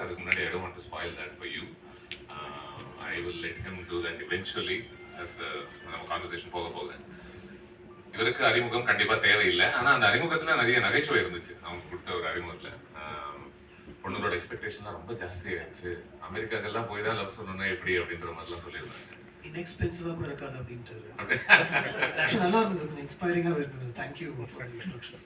அதுக்கு முன்னாடி I don't want to spoil that for you. I will let him do that eventually as the நம்ம conversation போக போக. இவருக்கு அறிமுகம் கண்டிப்பா தேவையில்லை. ஆனா அந்த அறிமுகத்துல நிறைய நகைச்சுவை இருந்துச்சு. அவங்க கொடுத்த ஒரு அறிமுகத்துல பொண்ணுங்களோட எக்ஸ்பெக்டேஷன்லாம் ரொம்ப ஜாஸ்தியாச்சு. அமெரிக்காக்கெல்லாம் போய் தான் லவ் சொல்லணும்னா எப்படி அப்படின்ற மாதிரிலாம் சொல்லியிருந்தாங்க. இன்எக்ஸ்பென்சிவா கூட இருக்காது அப்படின்ட்டு. நல்லா இருந்தது, இன்ஸ்பைரிங்காக இருந்தது. Thank you for introduction.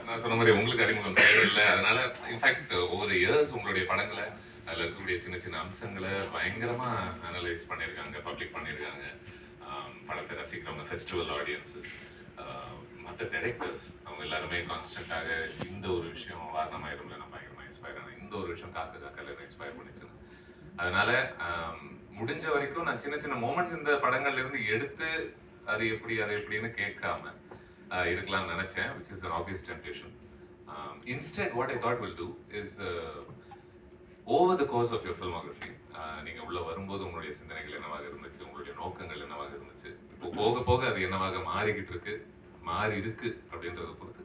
நான் சொன்ன மாதிரி உங்களுக்கு அறிமுகம் தேவையில்லை. அதனால இன்ஃபேக்ட் ஓவர் த இயர்ஸ் உங்களுடைய படங்களை அதில் இருக்கக்கூடிய சின்ன சின்ன அம்சங்களை பயங்கரமா அனலைஸ் பண்ணியிருக்காங்க, பப்ளிக் பண்ணியிருக்காங்க. படத்தை ரசிக்கிறவங்க, ஃபெஸ்டிவல் ஆடியன்சஸ், மற்ற டைரக்டர்ஸ் அவங்க எல்லாருமே கான்ஸ்டன்டாக இந்த ஒரு விஷயம் வாரணமாயிரம்ல நான் பயங்கரமாக இன்ஸ்பயர் ஆனேன், இந்த ஒரு விஷயம் காக்க காக்கல இன்ஸ்பயர் பண்ணிச்சுன்னு. அதனால முடிஞ்ச வரைக்கும் நான் சின்ன சின்ன மூமெண்ட்ஸ் இந்த படங்கள்ல இருந்து எடுத்து அது எப்படின்னு கேட்காம இருக்கலாம்னு நினைச்சேன், which is an obvious temptation. Instead, what I thought will do is over the course of your filmography, நீங்க உள்ள வரும்போது உங்களுடைய சிந்தனைகள் என்னவாக இருந்துச்சு, உங்களுடைய நோக்கங்கள் என்னவாக இருந்துச்சு, இப்போ போக போக அது என்னவாக மாறி இருக்கு அப்படின்றத பொறுத்து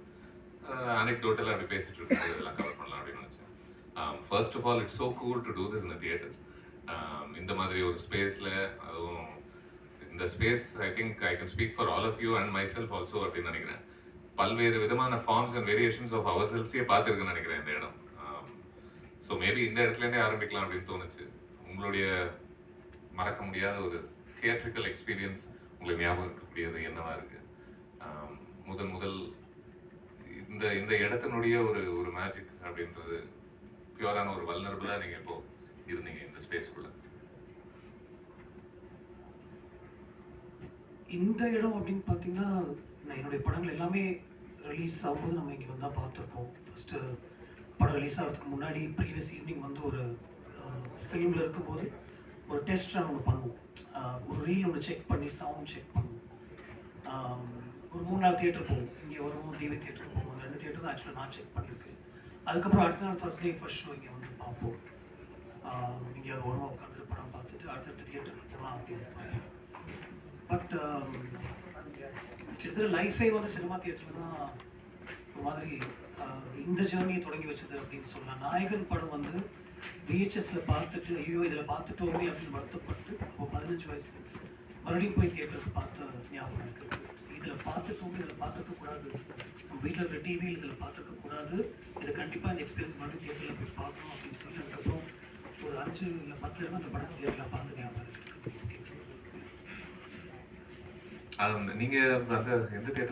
அனெக்டோட்டலா அப்படி பேசிட்டு இருக்கும்போது இதெல்லாம் கவர் பண்ணலாம் அப்படின்னு நினைச்சேன். First of all, it's so cool to do this in theatre. இந்த மாதிரி ஒரு ஸ்பேஸ்ல, அதுவும் இந்த space I think I can speak for all of you and myself also அப்படின்னு நினைக்கிறேன். பல்வேறு விதமான forms and variations of our செல்ஃப்ஸே பார்த்துருக்குன்னு நினைக்கிறேன் இந்த இடம். ஸோ மேபி இந்த இடத்துலேருந்தே ஆரம்பிக்கலாம் அப்படின்னு தோணுச்சு. உங்களுடைய மறக்க முடியாத ஒரு தியேட்ரிக்கல் எக்ஸ்பீரியன்ஸ் உங்களுக்கு ஞாபகம் இருக்கக்கூடியது என்னவா இருக்கு? முதல் இந்த இடத்தினுடைய ஒரு மேஜிக் அப்படின்றது பியூரான ஒரு வல்னரபிளா நீங்க இப்போ இருந்தீங்க இந்த ஸ்பேஸ்க்குள்ள. இந்த இடம் அப்படின்னு பார்த்தீங்கன்னா, நான் என்னுடைய படங்கள் எல்லாமே ரிலீஸ் ஆகும்போது நம்ம இங்கே வந்து தான் பார்த்துருக்கோம். ஃபஸ்ட்டு படம் ரிலீஸ் ஆகிறதுக்கு முன்னாடி ப்ரீவியஸ் ஈவினிங் வந்து ஒரு ஃபிலிமில் இருக்கும்போது ஒரு டெஸ்ட் ரன் ஒன்று பண்ணுவோம். ஒரு ரீல் ஒன்று செக் பண்ணி சவுண்ட் செக் பண்ணுவோம். ஒரு 3-4 தியேட்டர் போவோம். இங்கே வருவோம், டிவி தியேட்டர் போவோம். 2 தியேட்டர் தான் ஆக்சுவலாக நான் செக் பண்ணியிருக்கேன். அதுக்கப்புறம் அடுத்த நாள் ஃபர்ஸ்ட் டே ஃபர்ஸ்ட் ஷோ இங்கே வந்து பார்ப்போம். இங்கே வருவோம், உட்காந்து படம் பார்த்துட்டு அடுத்தடுத்த தியேட்டருக்கு போகலாம் அப்படின்னு. பட் கிட்டத்தட்ட லைஃபே வந்து சினிமா தியேட்டரில் தான் ஒரு மாதிரி இந்த ஜேர்னியை தொடங்கி வச்சது அப்படின்னு சொல்லலாம். நாயகன் படம் வந்து விஹெச்எஸில் பார்த்துட்டு ஐயோ இதில் பார்த்துட்டோமே அப்படின்னு வருத்தப்பட்டு அப்போ 15 வயசு மறுபடியும் போய் தியேட்டருக்கு பார்த்த ஞாபகம் எனக்கு இருக்குது. இதில் பார்த்துட்டோமே, இதில் பார்த்துக்கக்கூடாது, நம்ம வீட்டில் இருக்கிற டிவியில் இதில் பார்த்துக்கக்கூடாது, இதை கண்டிப்பாக இந்த எக்ஸ்பீரியன்ஸ் மறுபடியும் தியேட்டரில் போய் பார்க்கணும் அப்படின்னு சொல்லி அதுக்கப்புறம் ஒரு 5 இல்லை 10 தடவை அந்த படத்தை தியேட்டரில் பார்த்து ஞாபகம் இருக்குது. நீங்க அந்த எந்த தியேட்டர்